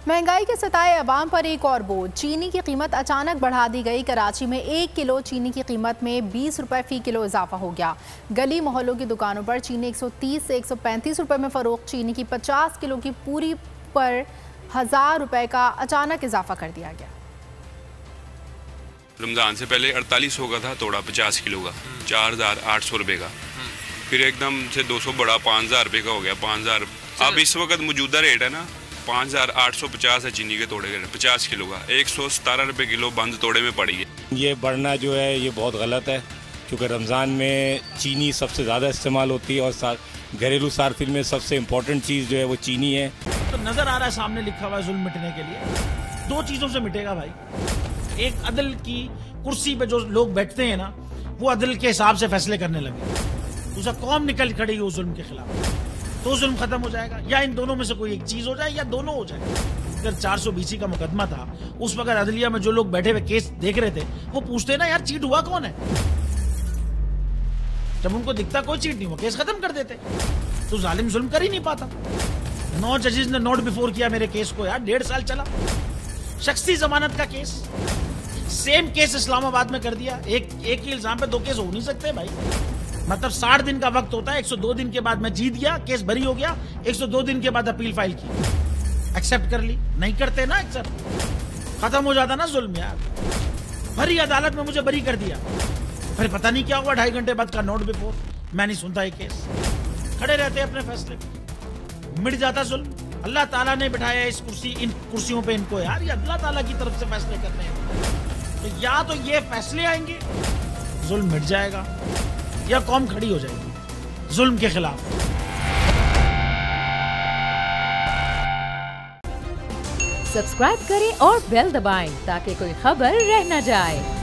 महंगाई के सताए अवाम पर एक और बोझ। चीनी की कीमत अचानक बढ़ा दी गई। कराची में 1 किलो चीनी की कीमत में 20 रुपए फी किलो इजाफा हो गया। गली मोहल्लों की दुकानों पर चीनी 130 से 135 रुपए में फरोख्त। चीनी की 50 किलो की पूरी पर 1000 रुपए का अचानक इजाफा कर दिया गया। रमज़ान से पहले 48 होगा था तोड़ा 50 किलो का 4800 रुपये का, फिर एकदम से 200 बड़ा 5000 रुपये का हो गया 5000। अब इस वक्त मौजूदा रेट है ना 5850 है चीनी के तोड़े का 50 किलो का 117 रुपये किलो बंद तोड़े में पड़ी है। ये बढ़ना जो है ये बहुत गलत है, क्योंकि रमज़ान में चीनी सबसे ज़्यादा इस्तेमाल होती है और घरेलू सार्फिन में सबसे इम्पोर्टेंट चीज़ जो है वो चीनी है। तो नज़र आ रहा है सामने लिखा हुआ है जुल्म मिटने के लिए 2 चीज़ों से मिटेगा भाई। एक, अदल की कुर्सी पे जो लोग बैठते हैं ना वो अदल के हिसाब से फैसले करने लगे, दूसरा कौम निकल खड़ी उस जुल्म के खिलाफ, तो जुल्म खत्म हो जाएगा। या इन दोनों में से कोई एक चीज हो जाए या दोनों हो जाए। अगर 420 का मुकदमा था उस वक्त अदलिया में जो लोग बैठे हुए केस देख रहे थे वो पूछते ना यार चीट हुआ कौन है, जब उनको दिखता कोई चीट नहीं हुआ केस खत्म कर देते। तो जालिम जुल्म कर ही नहीं पाता। 9 जजेस ने नोट बिफोर किया मेरे केस को यार, 1.5 साल चला। शख्सी जमानत का केस, सेम केस इस्लामाबाद में कर दिया। एक ही इल्जाम पे 2 केस हो नहीं सकते भाई। मतलब 60 दिन का वक्त होता है, 102 दिन के बाद मैं जीत गया, केस बरी हो गया, 102 दिन के बाद अपील फाइल की, एक्सेप्ट कर ली। नहीं करते ना एक्सेप्ट, खत्म हो जाता ना जुल्म यार। भरी अदालत में मुझे बरी कर दिया, फिर पता नहीं क्या हुआ 2.5 घंटे बाद का नोट बिफोर, मैं नहीं सुनता ये केस। खड़े रहते अपने फैसले, मिट जाता जुल्म। अल्लाह ताला ने बिठाया इन कुर्सियों पे इनको यार, ये अल्लाह ताला की तरफ से फैसले करने हैं। तो या तो ये फैसले आएंगे जुल्म मिट जाएगा, या कौम खड़ी हो जाएगी जुल्म के खिलाफ। सब्सक्राइब करें और बेल दबाएं ताकि कोई खबर रह न जाए।